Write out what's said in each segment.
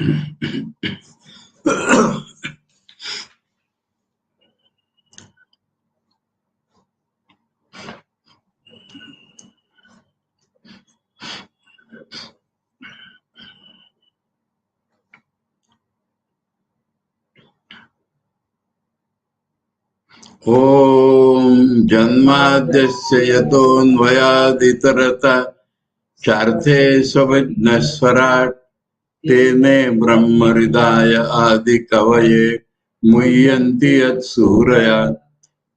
Om Janmadhyasya Yatonvayaditarata Charthe Savijnaswarat Tene Brahmaridaya Adi Kavaye Muyanti Yat Suraya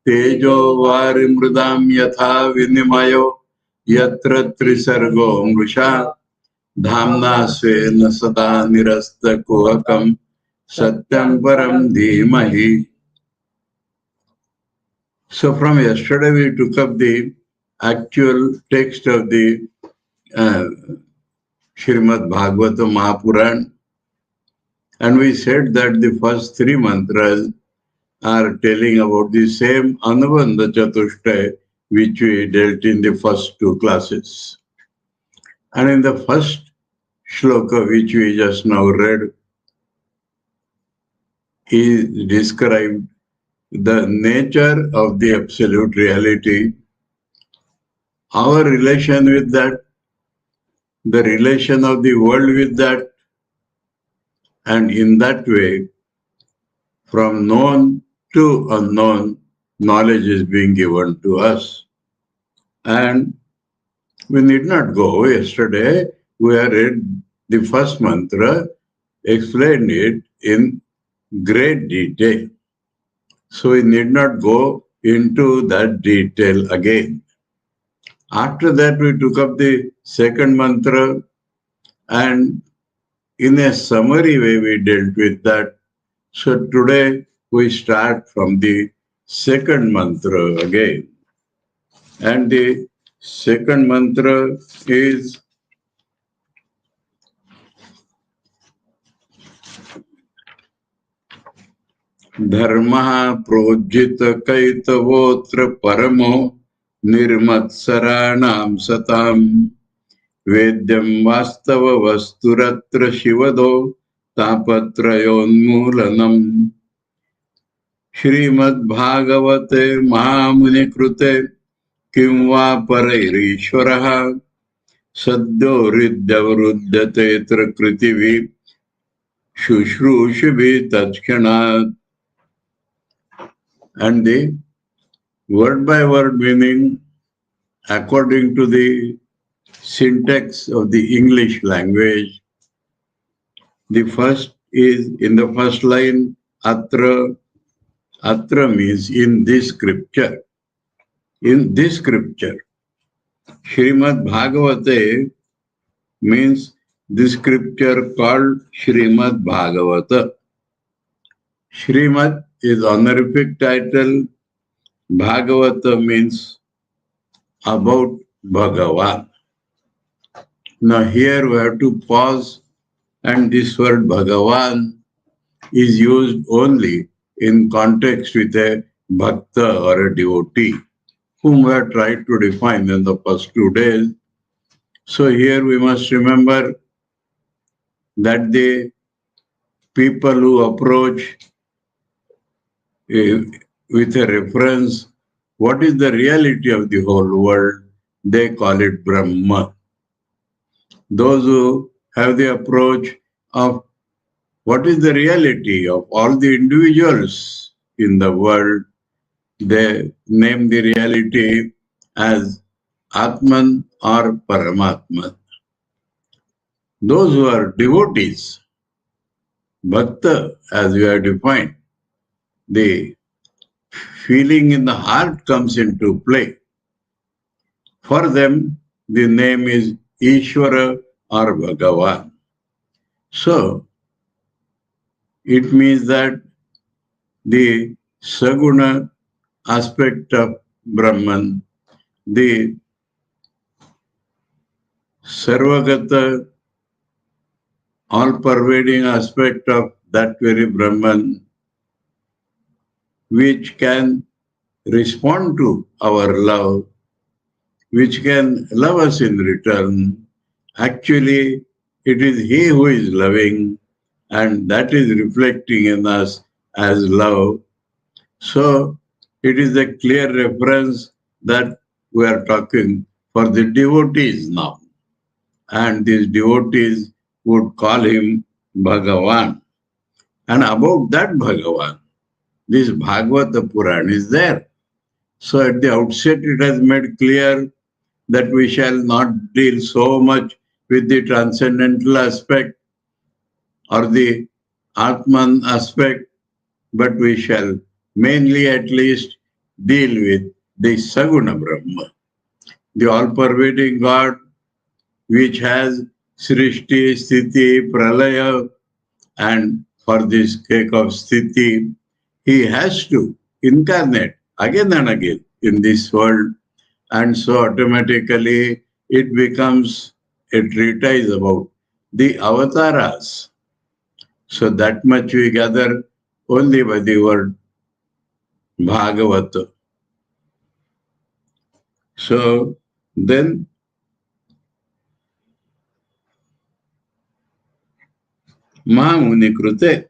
Tejo Varimrudam Yatha Vinimayo Yatra Trisargo Mrisha Dhamna Svena Sada Nirasta Kuhakam Satyam Param Dhimahi. So from yesterday we took up the actual text of the Srimad Bhagavata Mahapurana, and we said that the first three mantras are telling about the same Anubandha Chatushtaya which we dealt in the first two classes. And in the first shloka which we just now read, he described the nature of the absolute reality, our relation with that, the relation of the world with that, and in that way, from known to unknown, knowledge is being given to us. And we need not go. Yesterday, we had read the first mantra, explained it in great detail. So we need not go into that detail again. After that, we took up the second mantra, and in a summary way, we dealt with that. So today, we start from the second mantra again. And the second mantra is Dharma projita kaitavotra paramo nirmatsaranam satam vedyam vastava vasturatra shivado tapatrayonmulanam Srimad Bhagavate Mahamuni Krute Kim va parairishvaraha sadyo ridyavrudyate trakritivi shushrushivi tatkshanat. And the word by word meaning according to the syntax of the English language. The first is in the first line, atra. Atra means in this scripture. In this scripture. Srimad Bhagavate means the scripture called Srimad Bhagavata. Srimad is honorific title. Bhagavata means about Bhagavan. Now here we have to pause, and this word Bhagavan is used only in context with a bhakta or a devotee, whom we have tried to define in the first 2 days. So here we must remember that the people who approach with a reference, what is the reality of the whole world, they call it Brahma. Those who have the approach of what is the reality of all the individuals in the world, they name the reality as Atman or Paramatman. Those who are devotees, Bhakta, as we have defined, the feeling in the heart comes into play. For them, the name is Ishvara or Bhagavan. So, it means that the Saguna aspect of Brahman, the Sarvagata, all-pervading aspect of that very Brahman, which can respond to our love, which can love us in return. Actually, it is He who is loving, and that is reflecting in us as love. So it is a clear reference that we are talking for the devotees now. And these devotees would call him Bhagavan. And about that Bhagavan, this Bhagavata Purana is there. So at the outset, it has made clear that we shall not deal so much with the transcendental aspect or the Atman aspect, but we shall mainly at least deal with the Saguna Brahma, the all-pervading God, which has Srishti, Sthiti, Pralaya, and for the sake of Sthiti, he has to incarnate again and again in this world, and so automatically it becomes a treatise about the avatars. So that much we gather only by the word Bhagavata. So then Mahamuni Krute.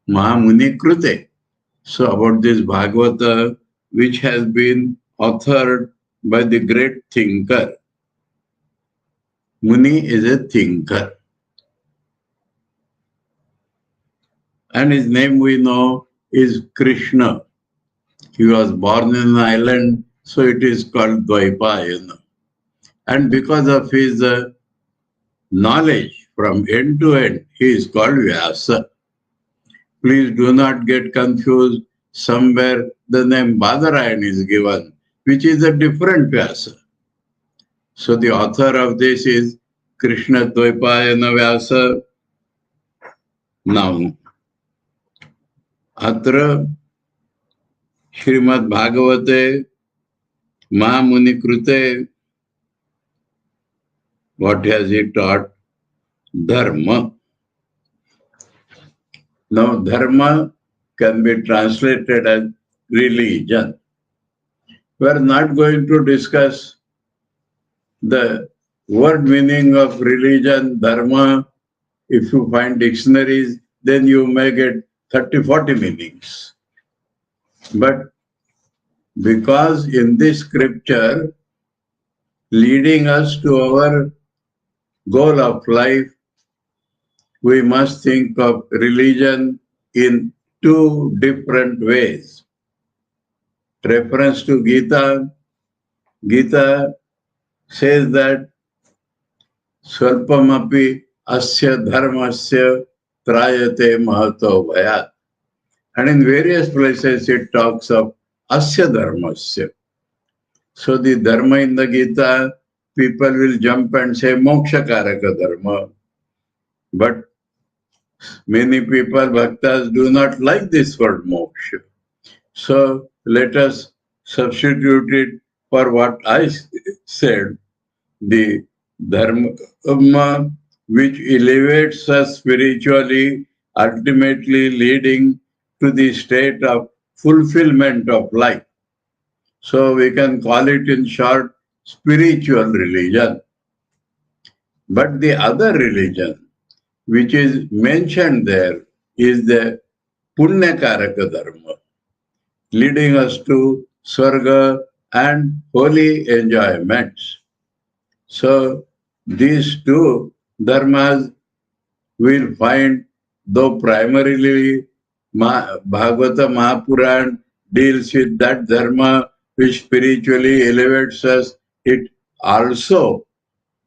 Mahamuni Krute. So about this Bhagavata, which has been authored by the great thinker. Muni is a thinker. And his name we know is Krishna. He was born in an island, so it is called Dvaipayana. And because of his knowledge from end to end, he is called Vyasa. Please do not get confused. Somewhere the name Badarayan is given, which is a different Vyasa. So the author of this is Krishna Dvaipayana Vyasa. Now, Atra Srimad Bhagavate Mahamuni Krute, what has he taught? Dharma. Now, dharma can be translated as religion. We are not going to discuss the word meaning of religion, dharma. If you find dictionaries, then you may get 30-40 meanings. But because in this scripture, leading us to our goal of life, we must think of religion in two different ways. Reference to Gita. Gita says that Swalpamapi asya dharmasya trayate mahato bhayat. And in various places it talks of asya dharmasya. So the dharma in the Gita, people will jump and say moksha karaka dharma. But many people, bhaktas, do not like this word moksha. So let us substitute it for what I said, the dharma which elevates us spiritually, ultimately leading to the state of fulfillment of life. So we can call it in short spiritual religion. But the other religion which is mentioned there is the Punyakaraka Dharma, leading us to Swarga and holy enjoyments. So these two dharmas will find, though primarily Bhagavata Mahapurana deals with that dharma which spiritually elevates us, it also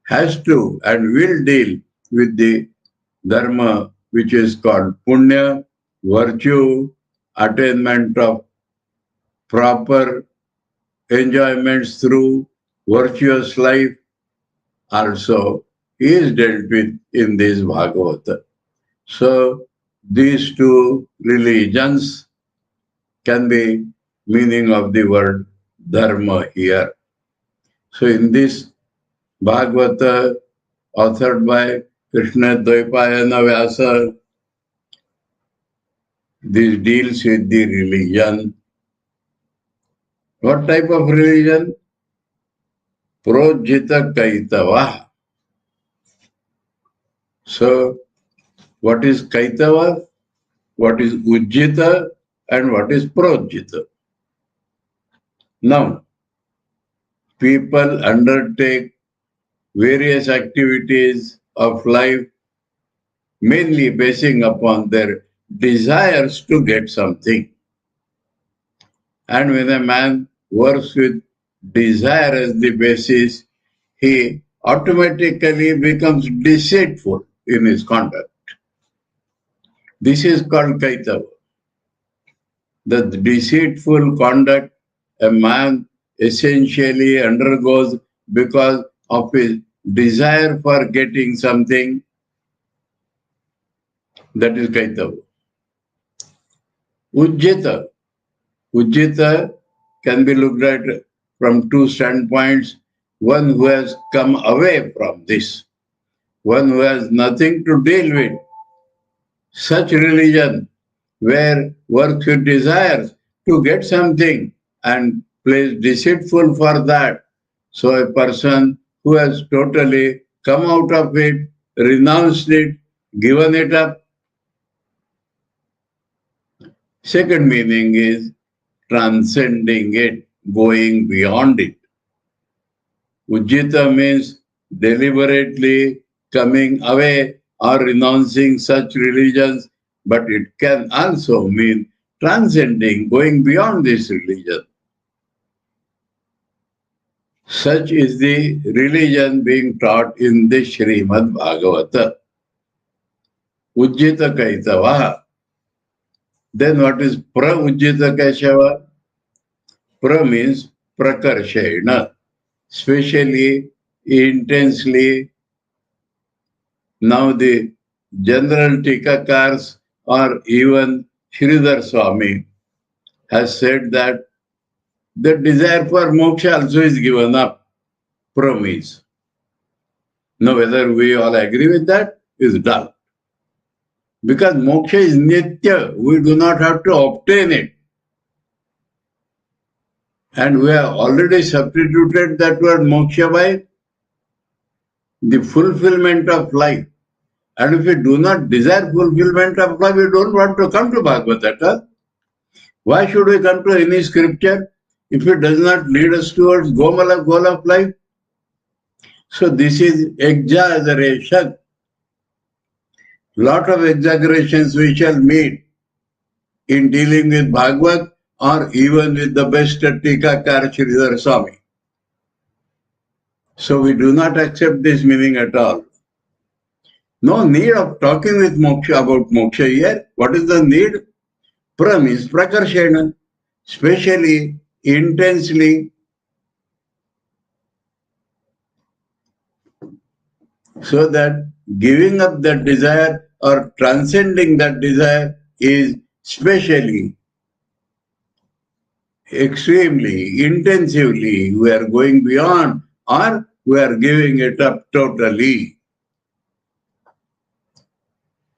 has to and will deal with the dharma which is called punya, virtue, attainment of proper enjoyments through virtuous life, also is dealt with in this Bhagavata. So these two religions can be meaning of the word dharma here. So in this Bhagavata authored by Krishna Dvaipayana Vyasa, this deals with the religion. What type of religion? Projita Kaitava. So What is Kaitava, what is Ujjita, and what is Projjita. Now, people undertake various activities of life mainly basing upon their desires to get something. And when a man works with desire as the basis, he automatically becomes deceitful in his conduct. This is called Kaitava. The deceitful conduct a man essentially undergoes because of his desire for getting something, that is Kaitava. Ujjita. Ujjita can be looked at from two standpoints. One who has come away from this, one who has nothing to deal with. Such religion where works with desires to get something and plays deceitful for that. So a person who has totally come out of it, renounced it, given it up. Second meaning is transcending it, going beyond it. Ujjita means deliberately coming away or renouncing such religions, but it can also mean transcending, going beyond this religion. Such is the religion being taught in the Srimad Bhagavata. Ujjita Kaitava. Then what is pra-ujjita Kaishava? Pra means prakarshena, specially, intensely. Now the general Tikakars or even Sridhar Swami has said that the desire for moksha also is given up, promise. Now whether we all agree with that is doubt. Because moksha is nitya, we do not have to obtain it. And we have already substituted that word moksha by the fulfillment of life. And if we do not desire fulfillment of life, we don't want to come to Bhagavata. Why should we come to any scripture if it does not lead us towards goal of life? So this is exaggeration. Lot of exaggerations we shall meet in dealing with Bhagavad or even with the best Tikakar Sridhar Swami. So we do not accept this meaning at all. No need of talking with moksha about moksha here. What is the need? Pra means prakarshena, specially, intensely. So that giving up that desire or transcending that desire is specially, extremely, intensively, we are going beyond or we are giving it up totally.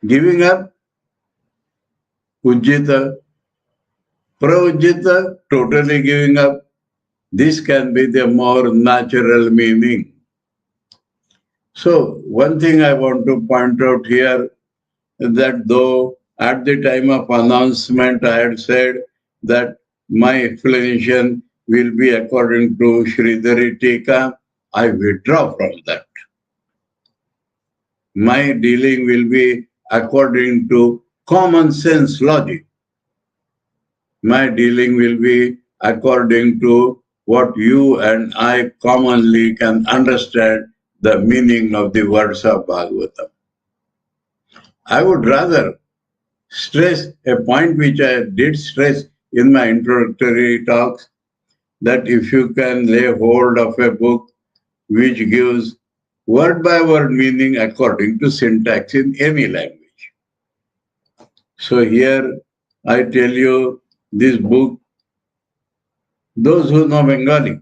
Giving up, ujjita, pra-ujjita, totally giving up. This can be the more natural meaning. So, one thing I want to point out here is that though at the time of announcement I had said that my explanation will be according to Sridhari Tika, I withdraw from that. My dealing will be according to common sense logic. My dealing will be according to what you and I commonly can understand the meaning of the words of Bhagavatam. I would rather stress a point which I did stress in my introductory talks, that if you can lay hold of a book which gives word by word meaning according to syntax in any language. So here I tell you this book, those who know Bengali,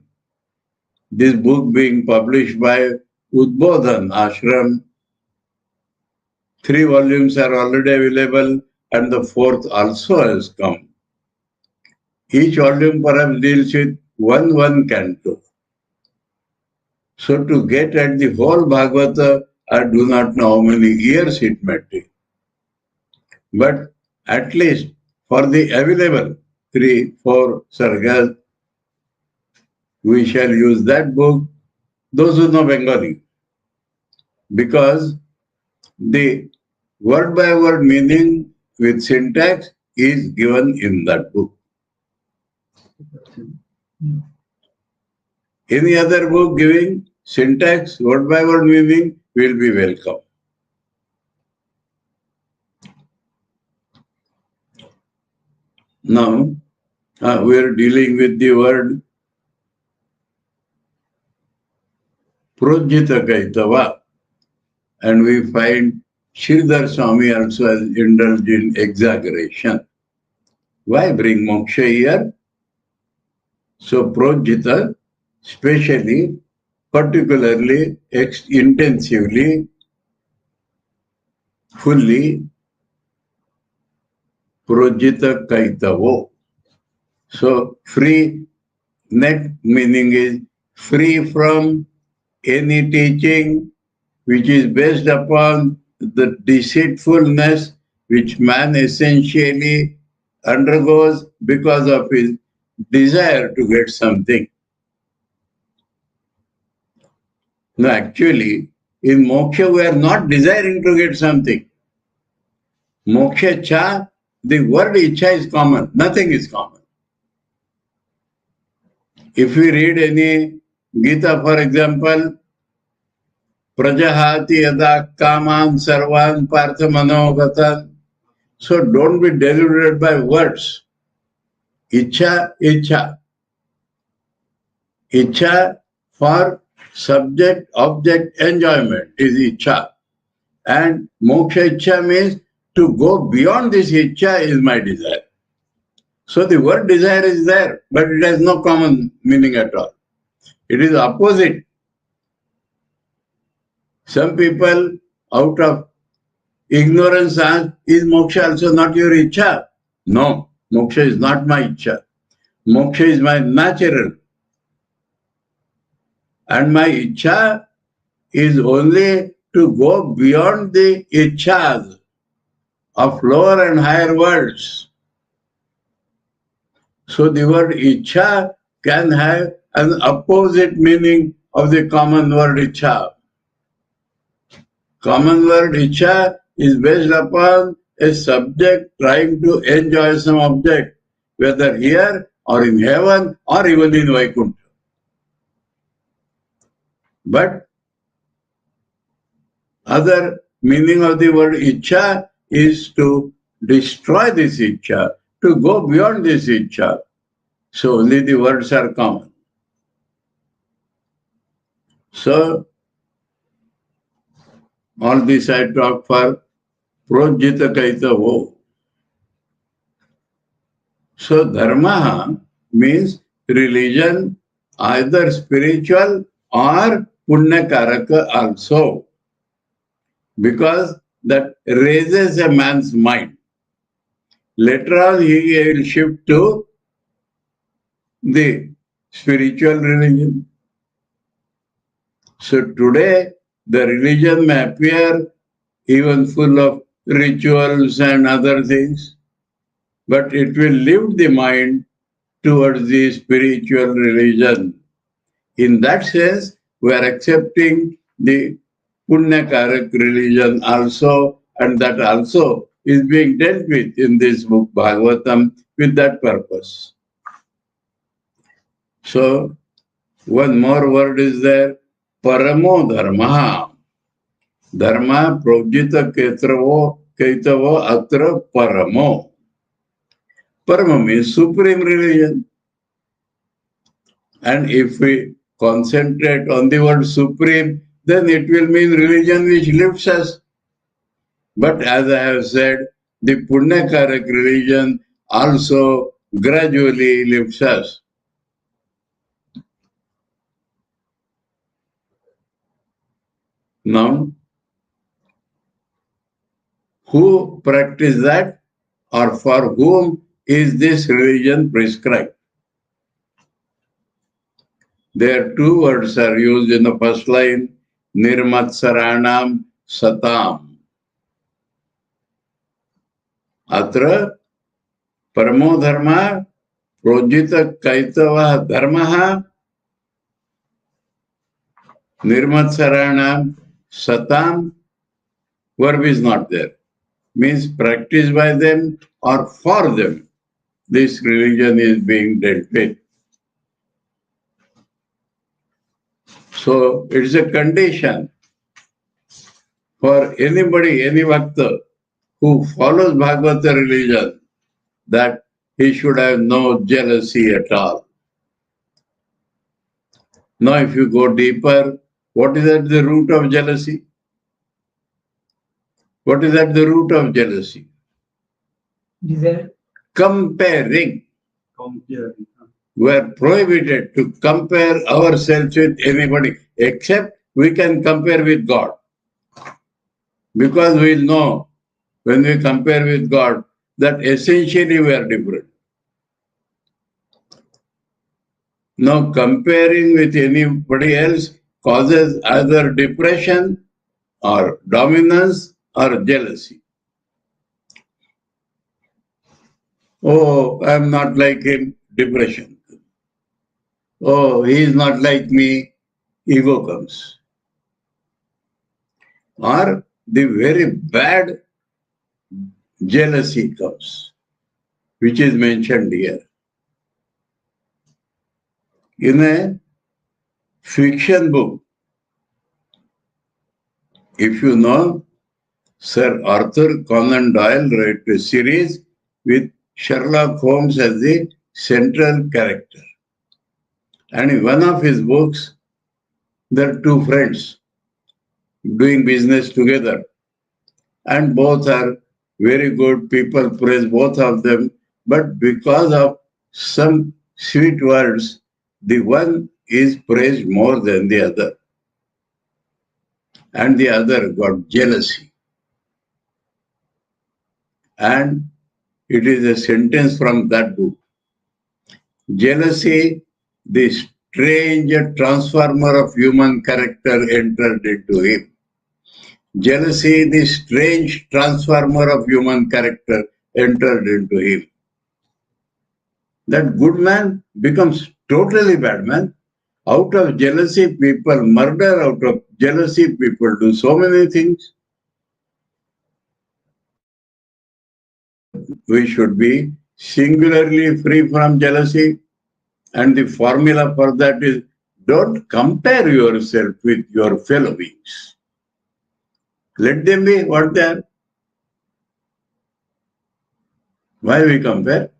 this book being published by Advaita Ashrama, 3 volumes are already available and the 4th also has come. Each volume perhaps deals with one canto. So to get at the whole Bhagavata, I do not know how many years it may take. But at least for the available 3-4 sargas, we shall use that book, those who know Bengali. Because the word by word meaning with syntax is given in that book. Any other book giving syntax, word by word meaning will be welcome. Now, we are dealing with the word Projita Kaitava, and we find Sridhar Swami also has indulged in exaggeration. Why bring moksha here? So Projita, specially, particularly, intensively, fully, Projita Kaitavo. So free, net meaning is free from any teaching which is based upon the deceitfulness which man essentially undergoes because of his desire to get something. No, actually, in moksha we are not desiring to get something. Moksha cha, the word icha is common, nothing is common. If we read any Gita, for example, Prajahati yada kaman sarvan partha manogatan. So don't be deluded by words. Icha, icha. Icha for subject, object, enjoyment is icha. And moksha icha means to go beyond this icha is my desire. So the word desire is there, but it has no common meaning at all. It is opposite. Some people out of ignorance ask, is moksha also not your icha? No, moksha is not my icha. Moksha is my natural. And my icha is only to go beyond the ichas of lower and higher worlds. So the word icha can have an opposite meaning of the common word icha. Common word icha is based upon a subject trying to enjoy some object, whether here or in heaven or even in Vaikuntha. But other meaning of the word icha is to destroy this icha, to go beyond this icha. So only the words are common. So all this I talk for Projita Kaitavo. So dharma means religion, either spiritual or punyakaraka also, because that raises a man's mind. Later on he will shift to the spiritual religion. So today the religion may appear even full of rituals and other things, but it will lift the mind towards the spiritual religion. In that sense, we are accepting the Punyakarak religion also, and that also is being dealt with in this book, Bhagavatam, with that purpose. So, one more word is there, Paramo Dharma. Dharma Projita Kaitavo Atra Paramo. Parama means supreme religion. And if we concentrate on the word supreme, then it will mean religion which lifts us. But as I have said, the Punyakarak religion also gradually lifts us. Now, who practice that, or for whom is this religion prescribed? There two words are used in the first line, Nirmatsaranam Satam. Atra Paramo Dharma Projita Kaitava Dharmaha Nirmatsarana Satam. Verb is not there. Means practiced by them or for them. This religion is being dealt with. So it's a condition for anybody, any bhakta who follows Bhagavata religion that he should have no jealousy at all. Now, if you go deeper, what is at the root of jealousy? What is at the root of jealousy? Desire. Comparing. We are prohibited to compare ourselves with anybody, except we can compare with God. Because we know when we compare with God that essentially we are different. Now, comparing with anybody else causes either depression or dominance or jealousy. Oh, I'm not like him, depression. Oh, he is not like me, ego comes. Or the very bad jealousy comes, which is mentioned here. In a fiction book, if you know, Sir Arthur Conan Doyle wrote a series with Sherlock Holmes as the central character. And in one of his books, there are two friends doing business together. And both are very good. People praise both of them. But because of some sweet words, the one is praised more than the other. And the other got jealousy. And it is a sentence from that book. Jealousy, the strange transformer of human character, entered into him. Jealousy, the strange transformer of human character, entered into him. That good man becomes totally bad man. Out of jealousy, people murder. Out of jealousy, people do so many things. We should be singularly free from jealousy. And the formula for that is don't compare yourself with your fellow beings. Let them be what they are. Why we compare?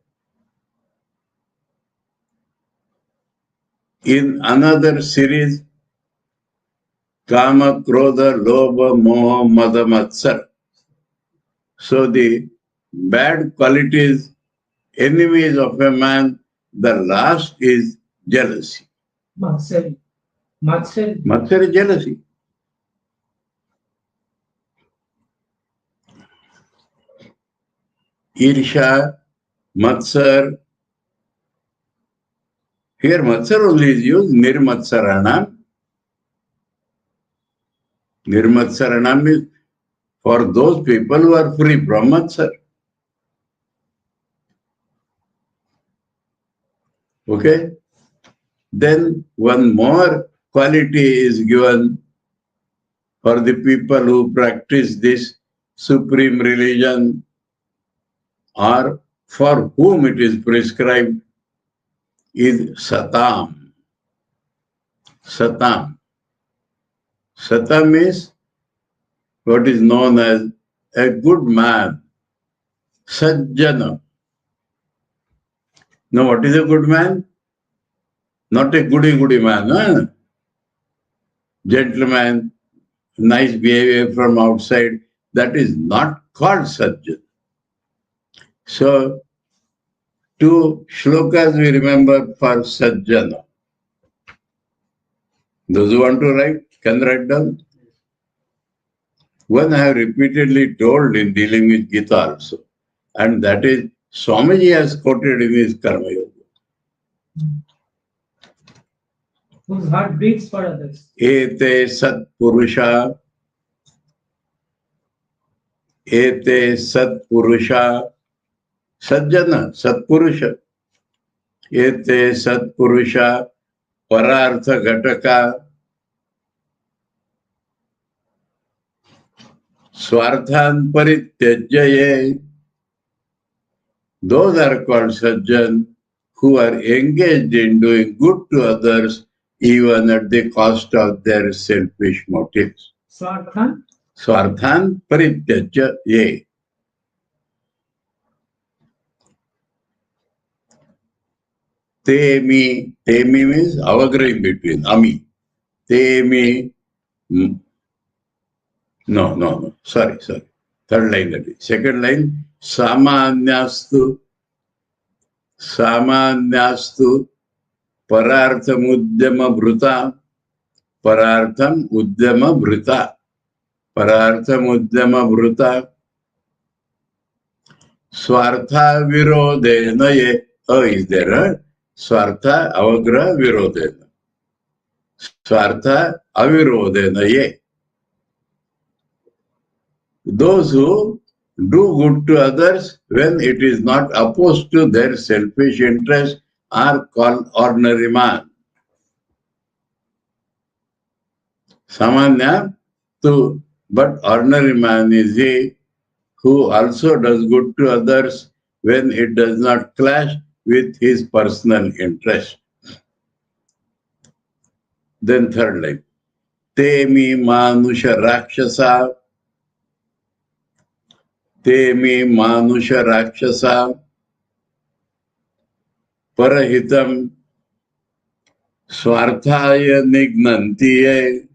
In another series, Kama, Krodha, Lobha, Moha, Mada, Matsar. So the bad qualities, enemies of a man, the last is jealousy. Matsari. Matsar is jealousy. Irsha, Matsar. Here Matsar only is used, Nirmatsaranam. Nirmatsaranam is for those people who are free from Matsar. Okay? Then one more quality is given for the people who practice this supreme religion or for whom it is prescribed is Satam. Satam. Satam is what is known as a good man. Sajjana. Now what is a good man? Not a goody-goody man. Huh? Gentleman, nice behavior from outside. That is not called Sajjana. So, two shlokas we remember for Sajjana. Those who want to write, can write down. One I have repeatedly told in dealing with Gita also. And that is, Swamiji has quoted in his Karma Yoga. Whose heart beats for others. Ete Sat Purusha. Ete Sat Purusha Sajjana, Satpurusha. Ete Satpurusha Parartha Ghataka Swarthan Parityajyaye. Those are called Sajjan who are engaged in doing good to others even at the cost of their selfish motives. Swarthan? Swarthan Parityajyaye. Temi means avagray in between, ami. Temi, no, sorry. Third line that is. Second line, Samanyastu Parartham Udyama Bhruta. Parartham Udyama Bhruta. Swartha Virodena ye. Oh, is there a Swartha Avagra Virodena. Swartha Avirodena ye. Those who do good to others when it is not opposed to their selfish interest are called ordinary man. Samanya, but ordinary man is he who also does good to others when it does not clash with his personal interest. Then third line, Temi Manusha Rakshasa. Temi Manusha Rakshasa Parahitam Swarthaya Nignantiye.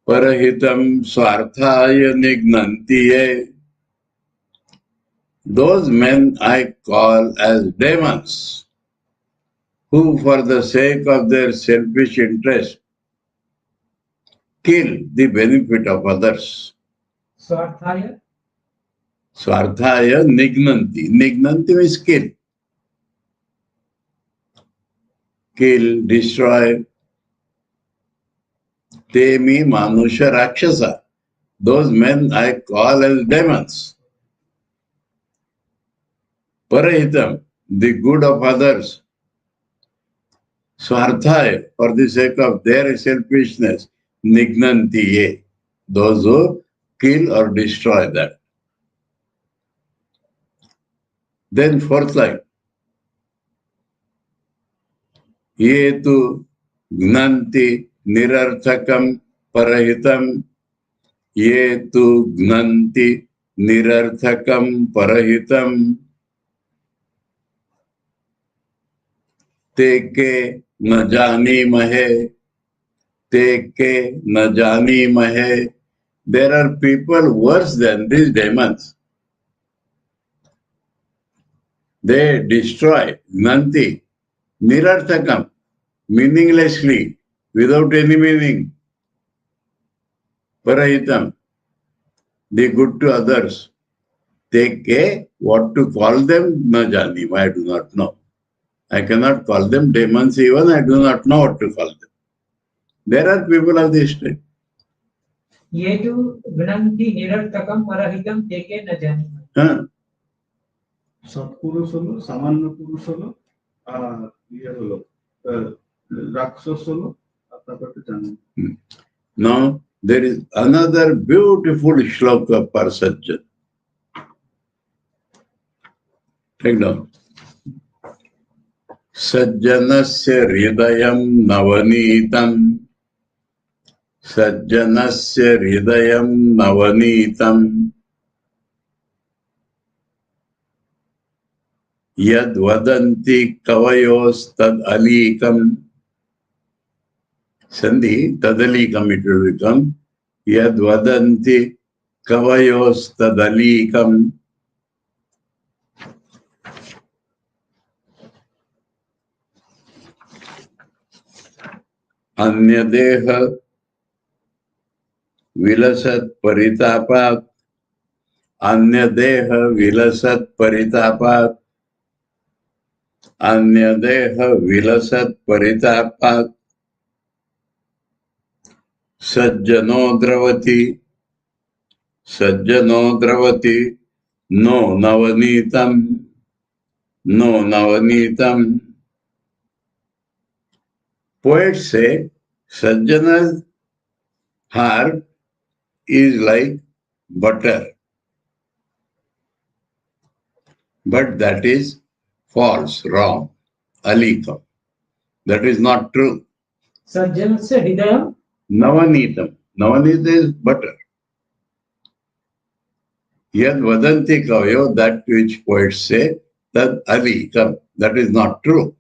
Parahitam Swarthaya Nignantiye. Those men I call as demons, who for the sake of their selfish interest kill the benefit of others. Swarthaya? Swarthaya Nignanti. Nignanti means kill. Kill, destroy. Temi Manusha Rakshasa. Those men I call as demons. Parahitam, the good of others. Swarthaya, for the sake of their selfishness. Nignantiye, those who kill or destroy that. Then fourth line. Ye tu gnanti nirarthakam parahitam. Ye tu gnanti nirarthakam parahitam. Teke न जानी महे. Teke न जानी महे. There are people worse than these demons. They destroy, nanti, nirarthakam, meaninglessly, without any meaning. Parahitam, the good to others. Teke, what to call them, na jani, I do not know. I cannot call them demons even, I do not know what to call them. There are people of this type. Ye tu gnanti nirarthakam parahitam teke na jani. সৎপুরুষ হলো, সামান্য পুরুষ হলো, আর ইয়ে হলো রাক্ষস হলো, আর তারপরে জানেন। Now there is another beautiful shloka for Sajjan. Take down. Sajjanasya hridayam navanitam. Sajjanasya hridayam navanitam. Yad vadanti kavayos tad alikam. Sandhi, tadalikam it will become. Yad vadanti kavayos tad alikam. Anyadeha vilasat paritapat. Anyadeha vilasat paritapat. Anyadeha vilasat paritapat. Sajjano dravati No Navanitam, no Navanitam. Poets say Sajjana's heart is like butter. But that is false, wrong. Alikam. That is not true. Sajjanasya hridayam Navanitam. Navanita is butter. Yad vadanti kavayo, that which poets say, that alikam. That is not true.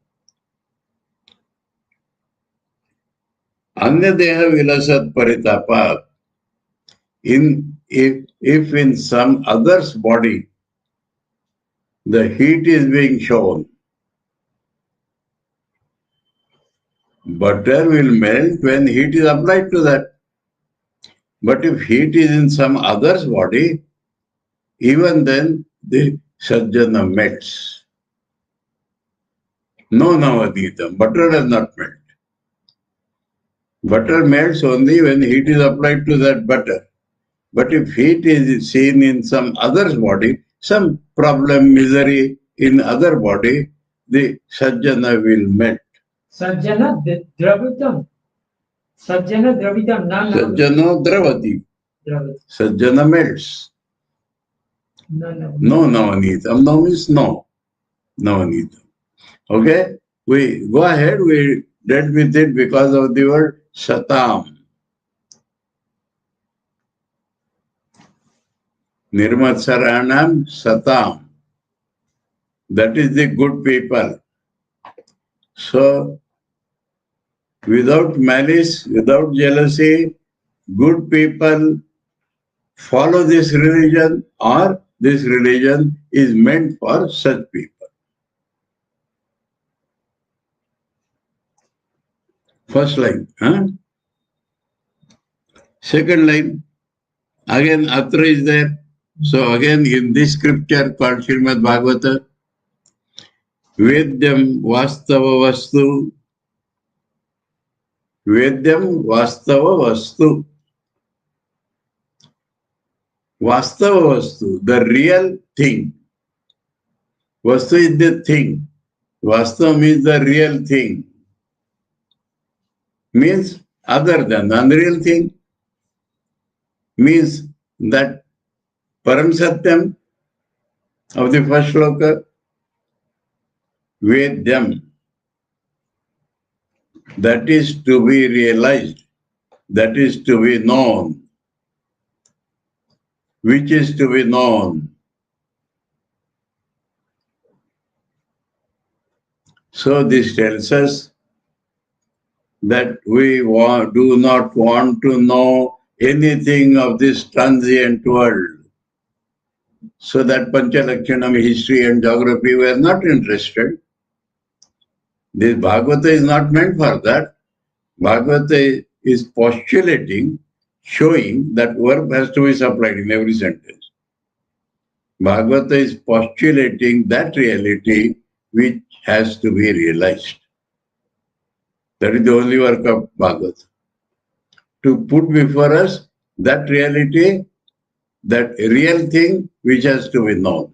Anyadeha vilasat paritapat. If in some other's body the heat is being shown, butter will melt when heat is applied to that. But if heat is in some other's body, even then the sajjana melts. No navaditam. Butter does not melt. Butter melts only when heat is applied to that butter. But if heat is seen in some other's body, some problem, misery in other body, the sajjana will melt. Sajjana dravitam. Sajjana dravitam. Sajjano dravati. Sajjana melts. No navanitam. No means no. Navanitam. Okay? We go ahead, we dealt with it because of the word satam. Nirmatsaranam satam. That is the good people. So, without malice, without jealousy, good people follow this religion, or this religion is meant for such people. First line. Second line. Again, Atra is there. So again, in this scripture called Srimad Bhagavata, Vedyam Vastava Vastu, Vedyam Vastava Vastu. Vastava Vastu, the real thing. Vastu is the thing. Vastava means the real thing. Means other than the unreal thing. Means that Param Satyam of the first shloka, Vedyam, that is to be realized, that is to be known. Which is to be known. So this tells us that we do not want to know anything of this transient world. So that Panchalakshanam, history and geography, we are not interested. This Bhagavata is not meant for that. Bhagavata is postulating, showing that verb has to be supplied in every sentence. Bhagavata is postulating that reality which has to be realized. That is the only work of Bhagavata. To put before us that reality, that real thing which has to be known.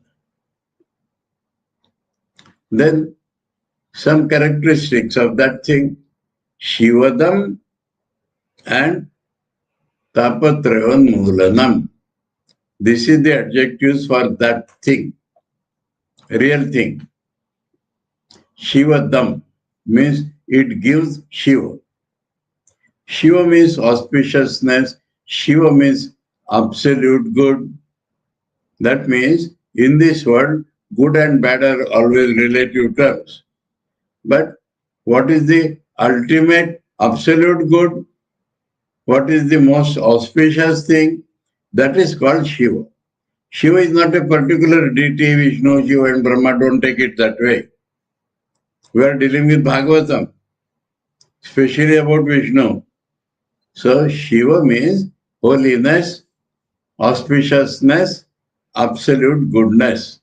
Then some characteristics of that thing, Shivadam and Tapatrayon. This is the adjectives for that thing, real thing. Shivadam means it gives Shiva. Shiva means auspiciousness. Shiva means absolute good. That means in this world, good and bad are always relative terms. But what is the ultimate absolute good? What is the most auspicious thing? That is called Shiva. Shiva is not a particular deity, Vishnu, Shiva and Brahma, don't take it that way. We are dealing with Bhagavatam, especially about Vishnu. So Shiva means holiness, auspiciousness, absolute goodness.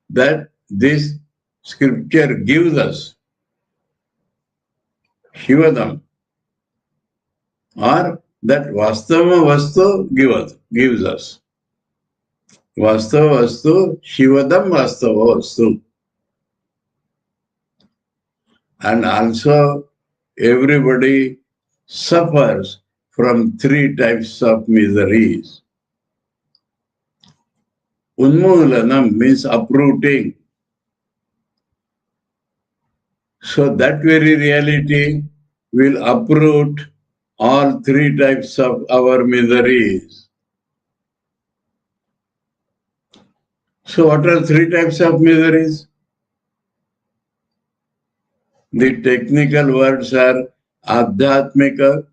That this scripture gives us. Shivadam. Or that Vastava Vastu gives us. Vastava vastu, Shivadam vastava vastu. And also everybody suffers from three types of miseries. Unmulanam means uprooting. So that very reality will uproot all three types of our miseries. So what are three types of miseries? The technical words are Adhyatmika,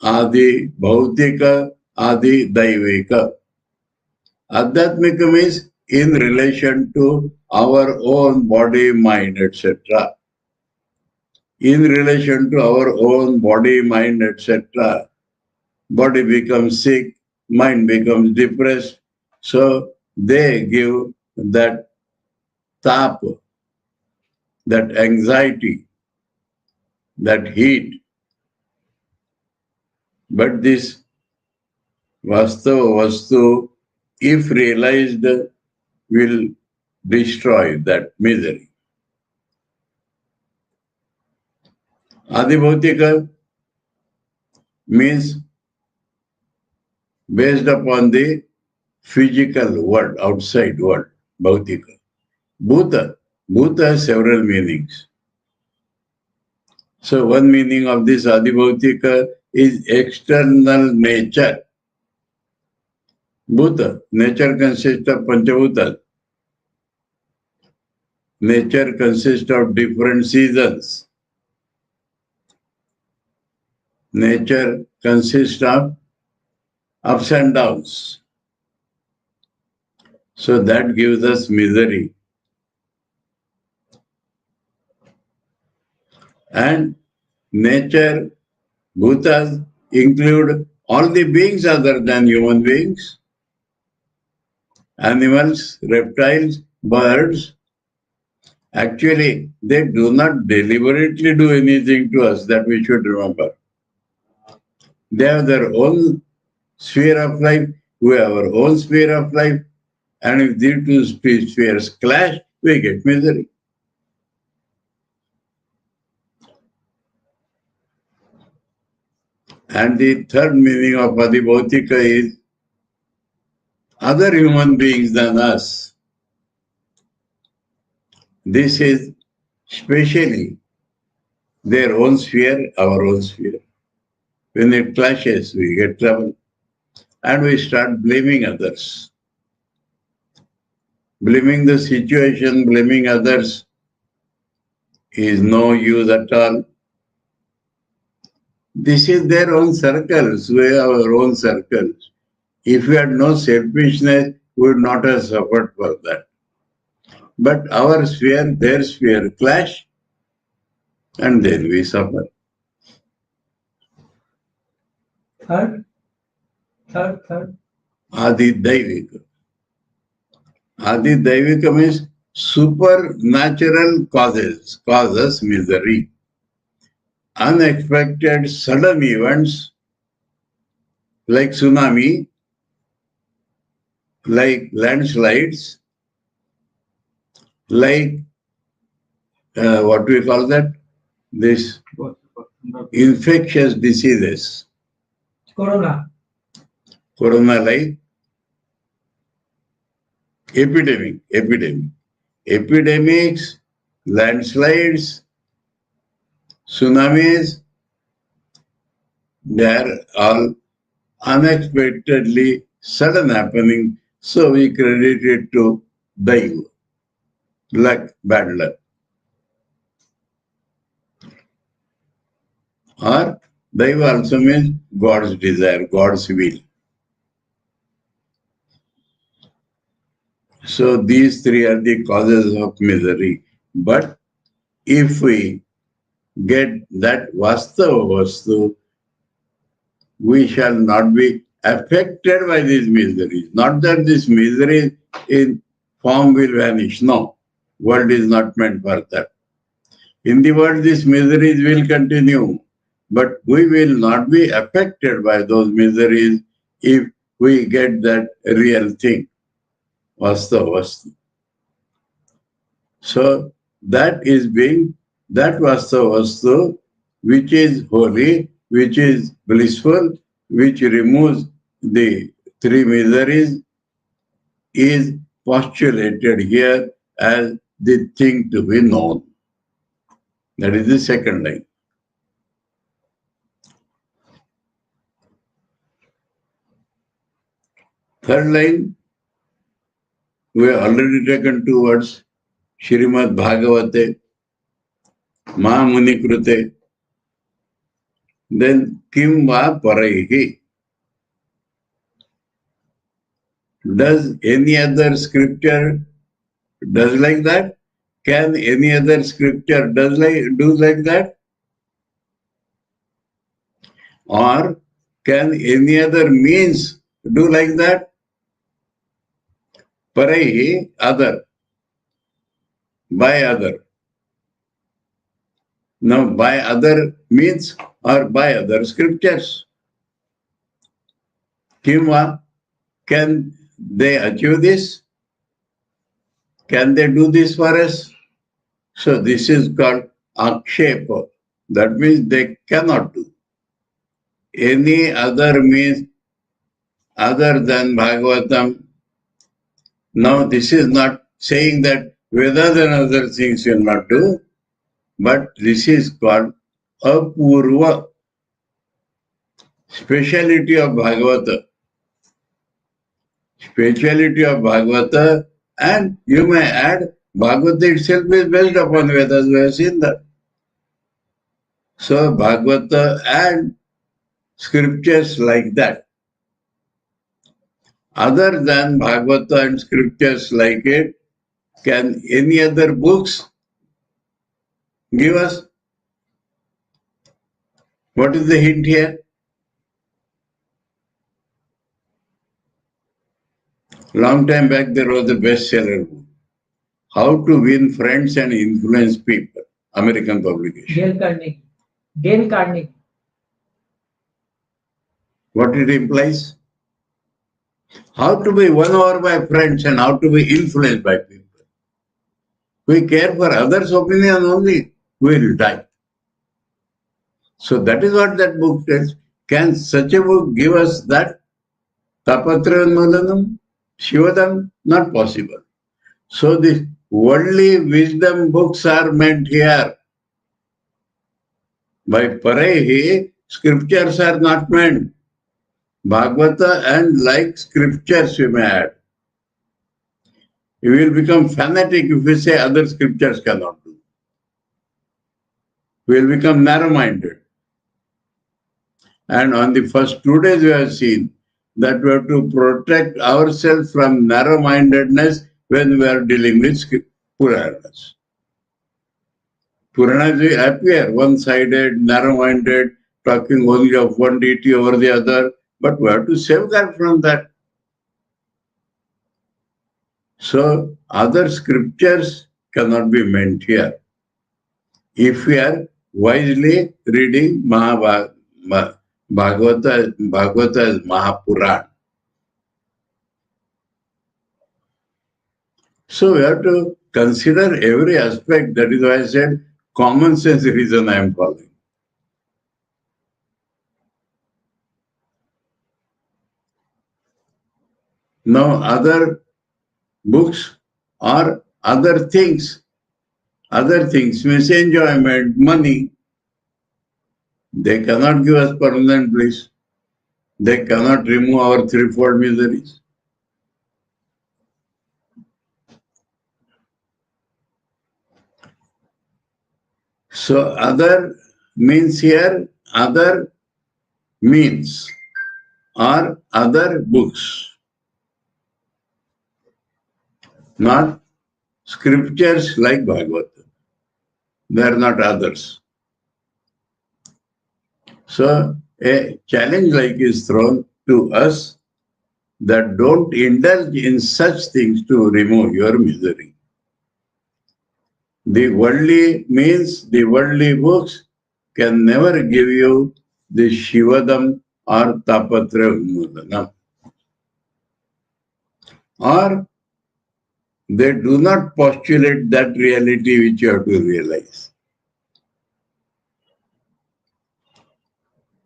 Adi Bhautika, Adi Daivika. Adhyatmika means in relation to our own body, mind, etc. In relation to our own body, mind, etc. Body becomes sick, mind becomes depressed. So they give that tap, that anxiety, that heat. But this vastu, if realized, will destroy that misery. Adibhautika means based upon the physical world, outside world, bhautika. Bhuta has several meanings. So one meaning of this adibhautika is external nature. Bhuta, nature consists of panchabhutas. Nature consists of different seasons. Nature consists of ups and downs. So that gives us misery. And nature, bhutas include all the beings other than human beings, animals, reptiles, birds. Actually, they do not deliberately do anything to us, that we should remember. They have their own sphere of life, we have our own sphere of life, and if these two spheres clash, we get misery. And the third meaning of adibhautika is other human beings than us. This is specially their own sphere, our own sphere. When it clashes, we get trouble. And we start blaming others. Blaming the situation, blaming others is no use at all. This is their own circles, we have our own circles. If we had no selfishness, we would not have suffered for that. But our sphere, their sphere clash, and then we suffer. Third. Adi Daivika. Adi Daivika means supernatural causes misery. Unexpected sudden events like tsunami, like landslides, like what we call that? This infectious diseases. Corona like epidemics, landslides, tsunamis, they are all unexpectedly sudden happening, so we credit it to Daiva, luck, bad luck. Or Daiva also means God's desire, God's will. So these three are the causes of misery. But if we get that vastu, we shall not be affected by these miseries. Not that this misery in form will vanish. No, world is not meant for that. In the world, these miseries will continue, but we will not be affected by those miseries if we get that real thing. Vastava. So that Vastava, which is holy, which is blissful, which removes the three miseries, is postulated here as the thing to be known. That is the second line. Third line, we have already taken two words, Srimad Bhagavata Mahapurana. Then Kim va paraihi. Does any other scripture does like that? Can any other scripture do like that? Or can any other means do like that? Paraihi, other. By other. Now, by other means or by other scriptures. Kimva, can they achieve this? Can they do this for us? So this is called akshepa. That means they cannot do. Any other means other than Bhagavatam. Now this is not saying that Vedas and other things will not do, but this is called apurva, speciality of Bhagavata. Speciality of Bhagavata, and you may add, Bhagavata itself is based upon Vedas, we have seen that. So Bhagavata and scriptures like that. Other than Bhagavata and scriptures like it, can any other books give us? What is the hint here? Long time back there was a bestseller book, How to Win Friends and Influence People, American publication. Dale Carnegie. What it implies? How to be won over by friends and how to be influenced by people. We care for others' opinion only, we will die. So that is what that book tells. Can such a book give us that? Tapatra Modanam, Shivadam? Not possible. So the worldly wisdom books are meant here. By Parehi, scriptures are not meant. Bhagavata and like scriptures we may add. You will become fanatic if we say other scriptures cannot do. We will become narrow-minded. And on the first 2 days we have seen that we have to protect ourselves from narrow-mindedness when we are dealing with Puranas. Puranas will appear one-sided, narrow-minded, talking only of one deity over the other, but we have to safeguard from that. So other scriptures cannot be meant here. If we are wisely reading Bhagavata as Mahapurana. So we have to consider every aspect. That is why I said common sense reason I am following. Now other books or other things means enjoyment, money. They cannot give us permanent bliss. They cannot remove our threefold miseries. So other means here, other means or other books, not scriptures like Bhagavata. They are not others. So a challenge like is thrown to us that don't indulge in such things to remove your misery. The worldly means, the worldly books can never give you the Shivadam or Tapatra Umadanam. Or they do not postulate that reality which you have to realize.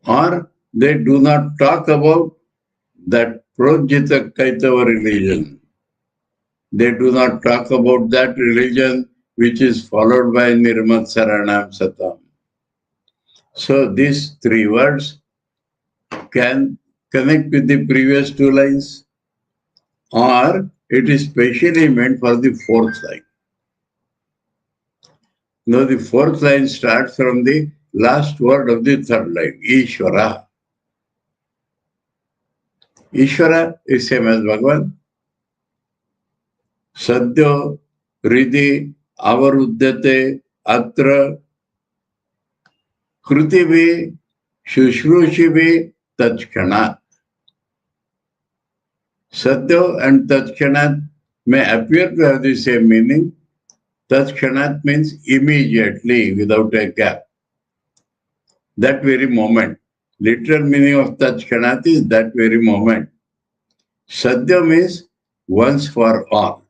Or they do not talk about that Projita Kaitava religion. They do not talk about that religion which is followed by Nirmat Saranam Satam. So these three words can connect with the previous two lines, or it is specially meant for the fourth line. Now the fourth line starts from the last word of the third line, Ishvara. Ishvara is same as Bhagavan. Sadhyo, Hridi, Avaruddhate, Atra, Krutivi, Shushrushivi, Tachkanat. Sadhyo and Tachkanat may appear to have the same meaning. Tachkanat means immediately, without a gap. That very moment. Literal meaning of Tachkanat is that very moment. Sadhya means once for all.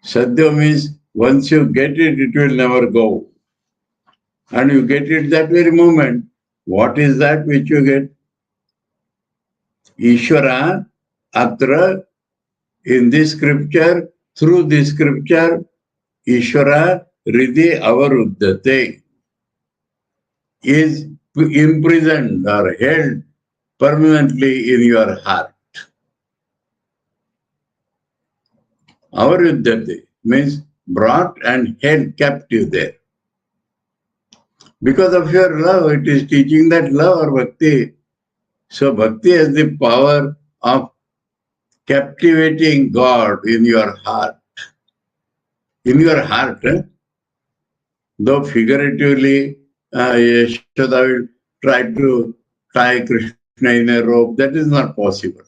Sadhya means once you get it, it will never go. And you get it that very moment. What is that which you get? Ishvara, Atra, in this scripture, through this scripture, Ishvara, Hridi, Avaruddhate, is imprisoned or held permanently in your heart. Avaruddhate means brought and held captive there. Because of your love, it is teaching that love or bhakti. So bhakti has the power of captivating God in your heart. In your heart, though figuratively, Yashoda will try to tie Krishna in a rope, that is not possible.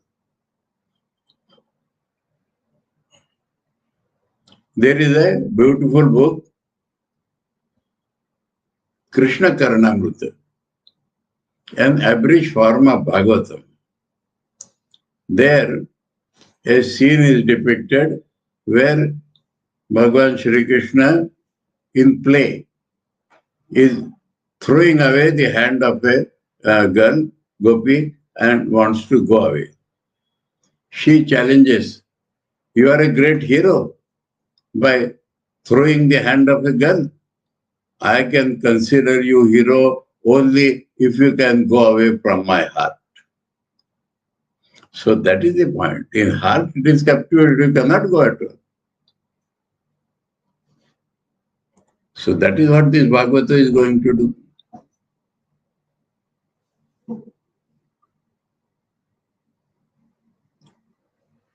There is a beautiful book, Krishna Karanamrita, an abridged form of Bhagavatam. There, a scene is depicted where Bhagavan Shri Krishna, in play, is throwing away the hand of a girl, Gopi, and wants to go away. She challenges, you are a great hero by throwing the hand of a girl. I can consider you hero only if you can go away from my heart. So that is the point. In heart, it is captivated, you cannot go at all. So that is what this Bhagavata is going to do.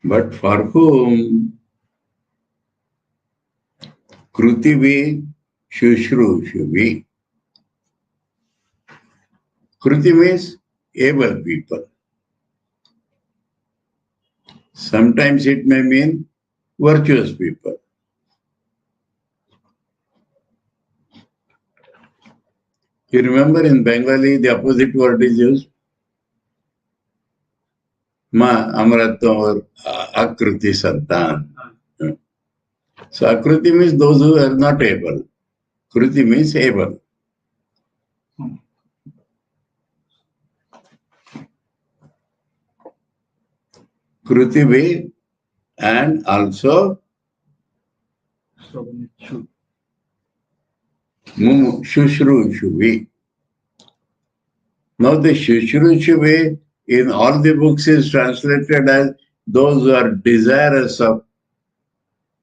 But for whom? Krutivi, Shushrushuvi. Kruti means able people. Sometimes it may mean virtuous people. You remember in Bengali, the opposite word is used. Ma Amratva or Akruti Santan. So Akruti means those who are not able. Kruti means able. Krutivi and also Shushrushuvi. Now the Shushrushuvi in all the books is translated as those who are desirous of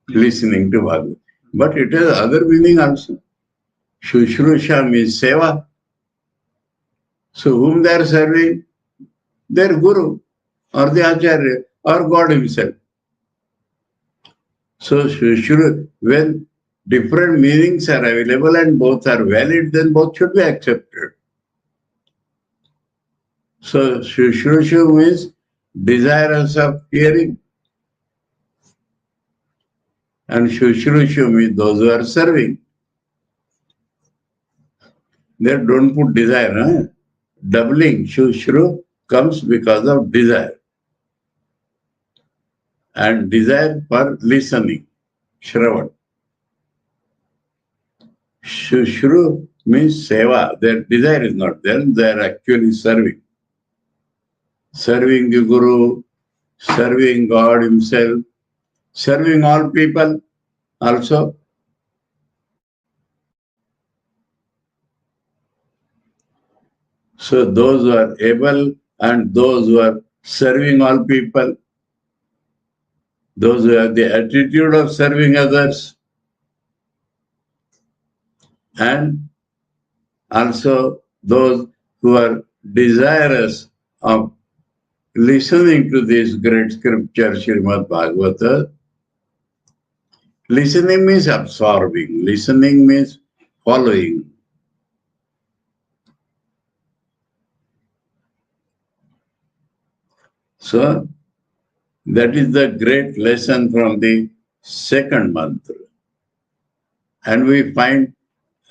listening to Bhagavad. But it has other meaning also. Shushrusha means seva. So whom they are serving? Their Guru or the Acharya or God himself. So when different meanings are available and both are valid, then both should be accepted. So Shushrushu means desirous of hearing. And Shushrushu means those who are serving. They don't put desire. Huh? Doubling Shushru comes because of desire. and desire for listening, Shravan. Shushru means seva. Their desire is not there. They are actually serving. Serving the Guru, serving God Himself, serving all people also. So those who are able and those who are serving all people, those who have the attitude of serving others, and also those who are desirous of listening to this great scripture, Srimad Bhagavata. Listening means absorbing. Listening means following. So, that is the great lesson from the second mantra. And we find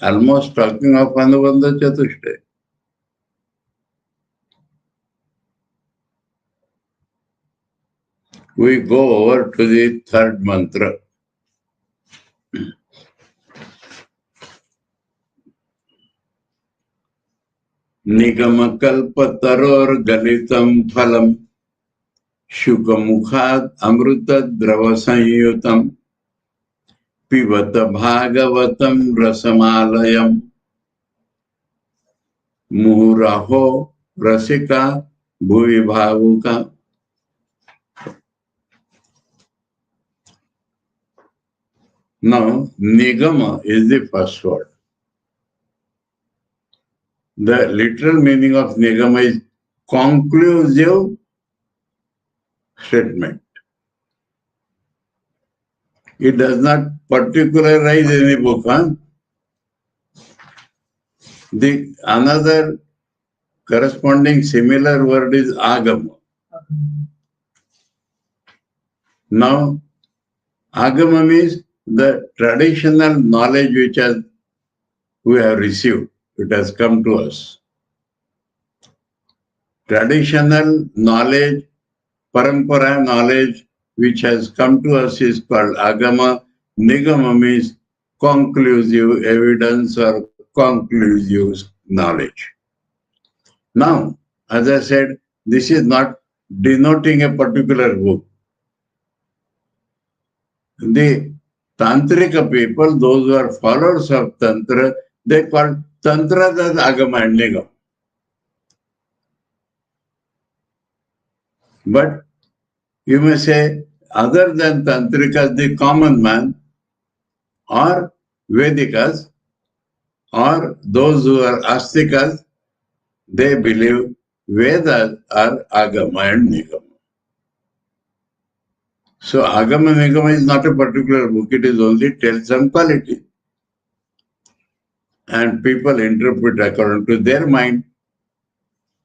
almost talking of Anubandha Chatushtaya. We go over to the third mantra. Nigamakalpataror galitam phalam Shukamukhat amruta drava sanyutam Pivata bhagavatam rasamalayam Muhuraho rasika bhuvi bhavuka. Now, nigama is the first word. The literal meaning of nigama is conclusive statement. It does not particularize any book. The another corresponding similar word is agama. Now, agama means the traditional knowledge which we have received. It has come to us. Traditional knowledge, parampara knowledge which has come to us is called agama. Nigama means conclusive evidence or conclusive knowledge. Now, as I said, this is not denoting a particular book. The Tantrika people, those who are followers of Tantra, they call Tantra as agama and nigama. But you may say, other than Tantrikas, the common man, or Vedikas, or those who are Astikas, they believe Vedas are agama and nigama. So agama nigama is not a particular book, it is only tells some quality. And people interpret according to their mind.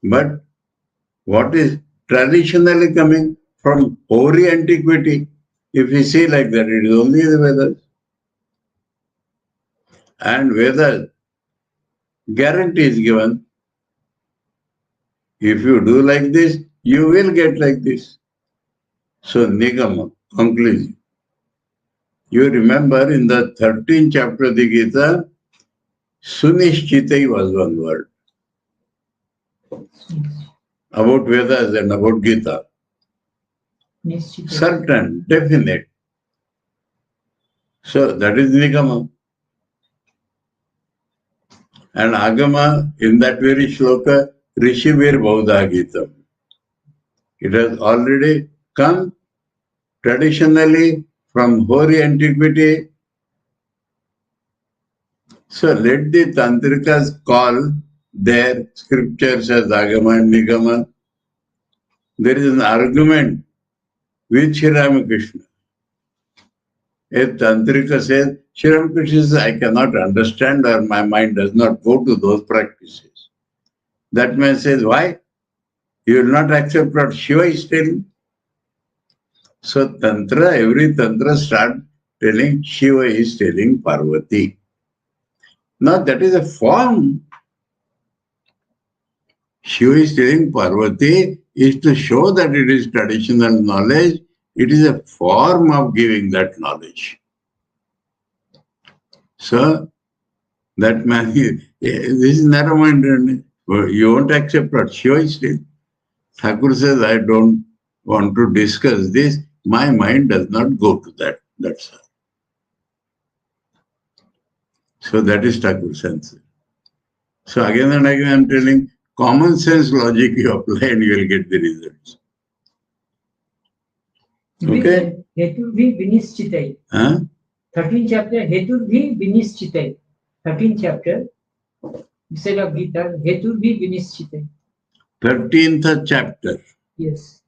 But what is traditionally coming from hoary antiquity, if we see like that, it is only the Vedas. And Vedas guarantee is given. If you do like this, you will get like this. So nigama, conclusion. You remember in the 13th chapter of the Gita, Sunishchitai was one word. About Vedas and about Gita. Certain, definite. So that is nigama. And agama, in that very shloka, Rishivir Bauddha Gita. It has already come traditionally from hoary antiquity. So let the Tantrikas call their scriptures as agama and nigama. There is an argument with Sri Ramakrishna. A Tantrika says, Sri Ramakrishna says, I cannot understand or my mind does not go to those practices. That man says, why? You will not accept what Shiva is telling. So Tantra, every Tantra starts telling Shiva is telling Parvati. Now that is a form. Shiva is telling Parvati is to show that it is traditional knowledge It is a form of giving that knowledge. So, that man, this is narrow-minded. You won't accept what Shiva is saying. Thakur says, I don't want to discuss this. My mind does not go to that. That's all. So that is Thakur's sense. So again and again I am telling, common sense logic you apply and you will get the results. Okay? Hetu bhi vinishchitai. 13th chapter, Hetu bhi vinishchitai. 13th chapter, instead of Gita, Hetu bhi vinishchitai. 13th chapter. Yes.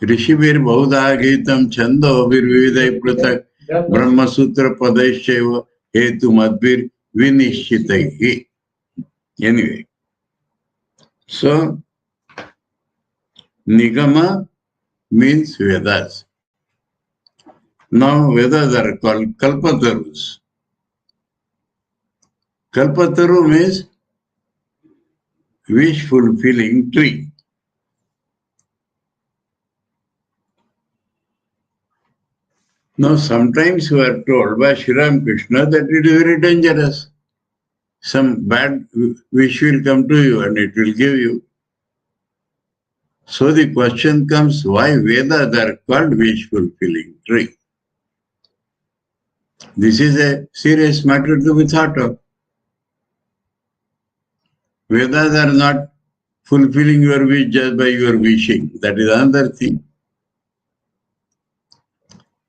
ऋषिभिर बहुधा गीतम छंदोभिर विविधैः पृथक् ब्रह्मसूत्र पदैश्चैव हेतु मद्भिर विनिश्चितैः. Anyway, so Nigama means Vedas. Now Vedas are called Kalpatarus. Kalpataru means wish fulfilling tree. Now sometimes we are told by Sri Ramakrishna that it is very dangerous. Some bad wish will come to you and it will give you. So the question comes, why Vedas are called wish fulfilling tree? This is a serious matter to be thought of. Vedas are not fulfilling your wish just by your wishing. That is another thing.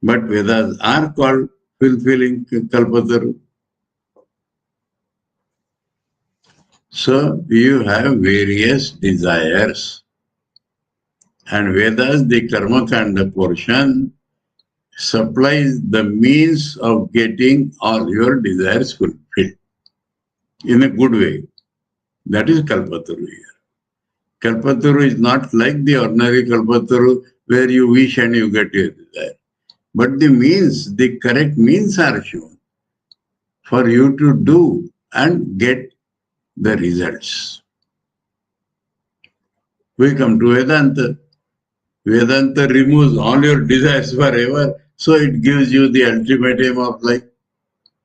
But Vedas are called fulfilling Kalpataru. So you have various desires. And Vedas, the Karma Kanda portion, supplies the means of getting all your desires fulfilled in a good way. That is Kalpataru here. Kalpataru is not like the ordinary Kalpataru where you wish and you get your desire. But the means, the correct means are shown for you to do and get the results. We come to Vedanta. Vedanta removes all your desires forever, so it gives you the ultimate aim of life.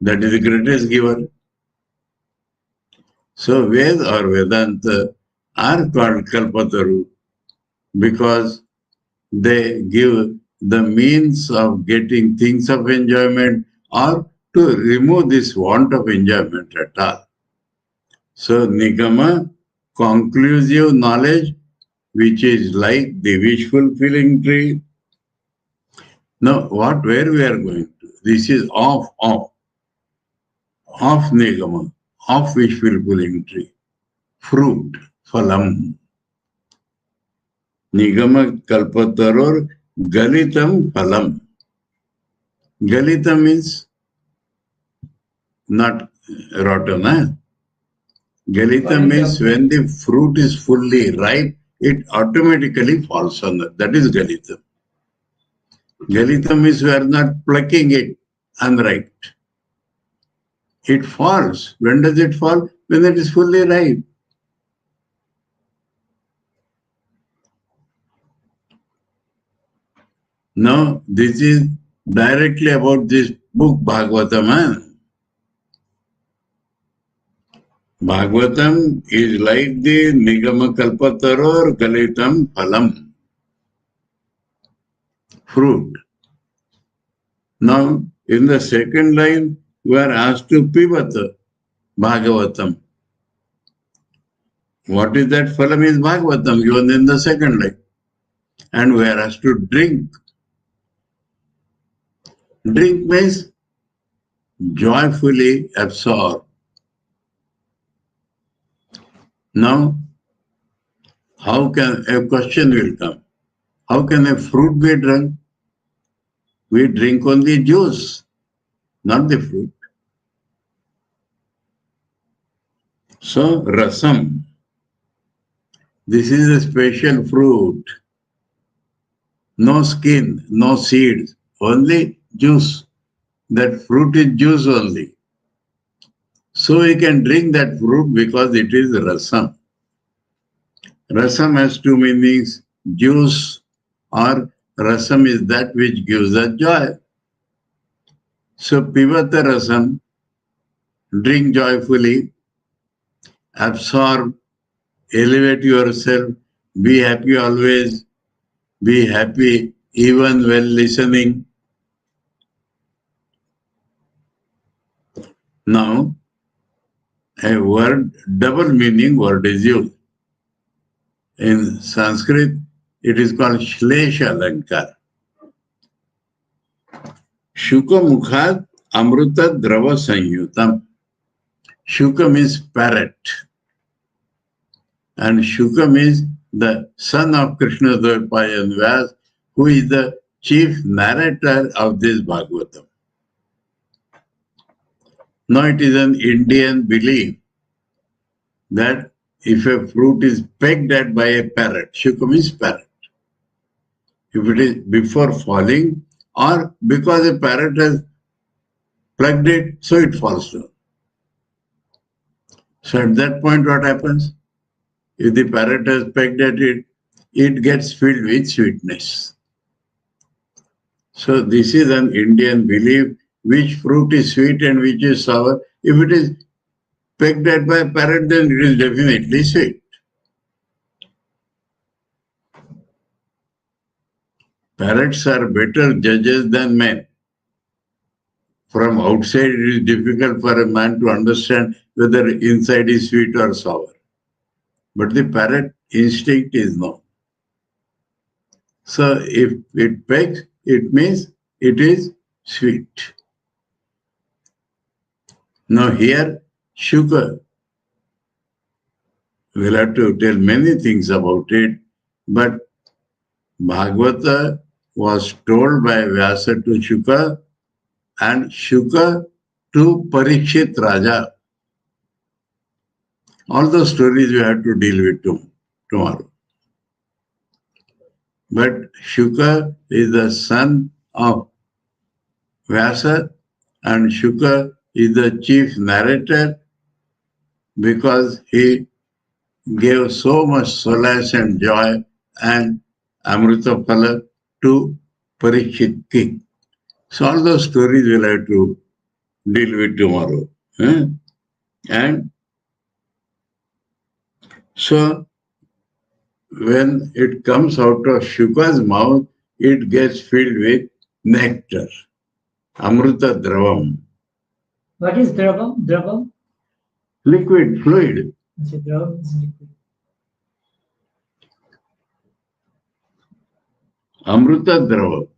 That is the greatest giver. So Ved or Vedanta are called Kalpataru because they give the means of getting things of enjoyment or to remove this want of enjoyment at all. So Nigama, conclusive knowledge, which is like the wish fulfilling tree. Now, where we are going to? This is of Nigama, of wish fulfilling tree. Fruit, phalam. Nigama kalpataror galitam phalam. Galita means not rotten, huh? Galita means when the fruit is fully ripe, it automatically falls on that. That is Galita. Galita means we are not plucking it unripe. It falls. When does it fall? When it is fully ripe. Now, this is directly about this book Bhagavatam. Bhagavatam is like the Nigama Kalpataror Galitam Phalam. Fruit. Now, in the second line, we are asked to pivata Bhagavatam. What is that? Phalam is Bhagavatam given in the second line. And we are asked to drink. Drink means joyfully absorb. Now, how can a question will come? How can a fruit be drunk? We drink only juice, not the fruit. So, rasam. This is a special fruit. No skin, no seeds, only juice. That fruit is juice only. So we can drink that fruit because it is rasam. Rasam has two meanings, juice or rasam is that which gives us joy. So pivata rasam, drink joyfully, absorb, elevate yourself, be happy always, be happy even while listening. Now, a word, double meaning word is used. In Sanskrit, it is called Shlesha Alankar. Shuka Mukhat Amruta Drava Sanyutam. Shuka means parrot. And Shuka means the son of Krishna Dvaipaya and Vyas, who is the chief narrator of this Bhagavatam. Now it is an Indian belief that if a fruit is pegged at by a parrot, Shuka means parrot. If it is before falling or because a parrot has plugged it, so it falls down. So at that point what happens? If the parrot has pegged at it, it gets filled with sweetness. So this is an Indian belief, which fruit is sweet and which is sour. If it is pegged at by a parrot, then it is definitely sweet. Parrots are better judges than men. From outside, it is difficult for a man to understand whether inside is sweet or sour. But the parrot instinct is known. So if it pegs, it means it is sweet. Now here, Shuka, we'll have to tell many things about it, but Bhagavata was told by Vyasa to Shuka and Shuka to Parikshit Raja. All those stories we have to deal with tomorrow. But Shuka is the son of Vyasa and Shuka is the chief narrator because he gave so much solace and joy and Amrita Phala to Parikshit king. So all those stories we'll have to deal with tomorrow. And so when it comes out of Shuka's mouth, it gets filled with nectar. Amrita Dravam. What is Dravam? Dravam? Liquid, fluid. So Dravam is liquid. Amrita Dravam.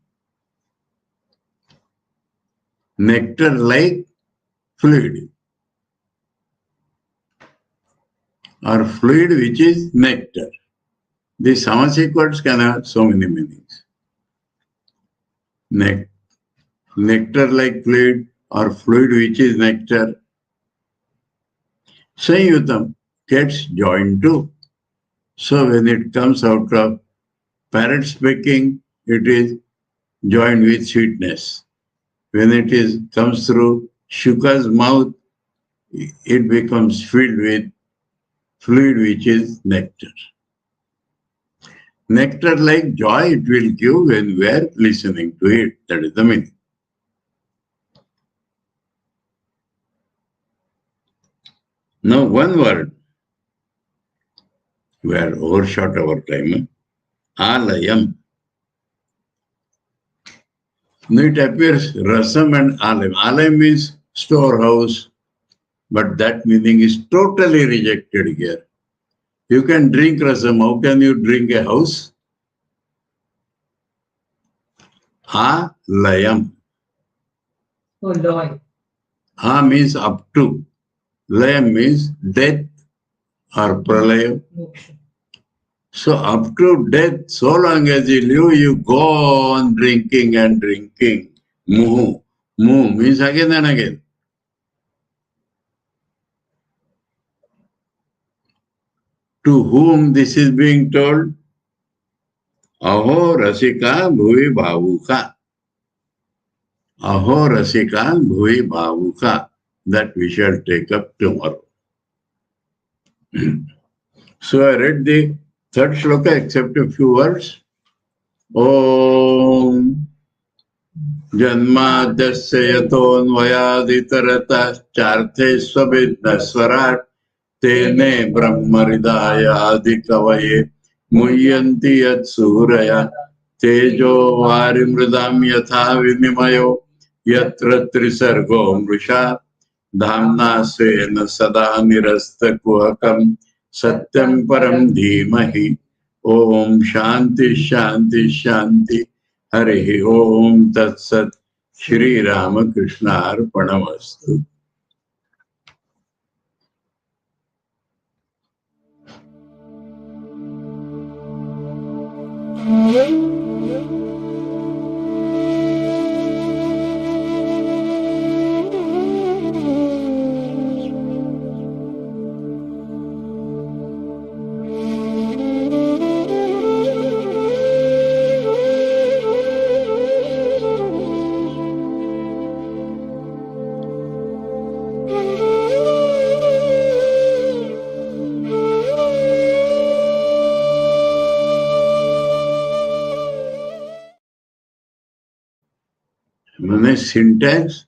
Nectar like fluid. Or fluid which is nectar. The Samasic words can have so many meanings. Nectar like fluid or fluid which is nectar. Sanyutam gets joined too. So when it comes out of parrot speaking, it is joined with sweetness. When it comes through Shuka's mouth, it becomes filled with fluid which is nectar. Nectar like joy it will give when we are listening to it. That is the meaning. Now one word. We are overshot our time. Alayam. Now it appears rasam and alayam. Alayam means storehouse, but that meaning is totally rejected here. You can drink rasam. How can you drink a house? Alayam. Oh, Lord. A means up to. Layam means death or pralayam. So up to death, so long as you live, you go on drinking and drinking. Muhu. Muhu means again and again. To whom this is being told? Aho rasika bhuvi bhavuka. Aho rasika bhuvi bhavuka. That we shall take up tomorrow. So I read the third shloka except a few words. Om Janmadasya yatonvayaditaratacharthe svabidnaswarat tene brahmaridaya adikavaye muyyanti yat suraya tejo varimridam yatha vinimayo yatra trisargo mrisha dhamna svena sada nirastakuhakam satyam param dhimahi. Om Shanti Shanti Shanti. Hare Om Tat Sat. Shri Ramakrishna Arpanamastu. Mane syntax,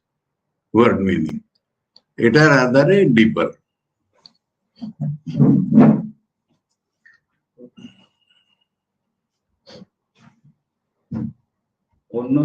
word meaning. Etar adhare deeper. অন্য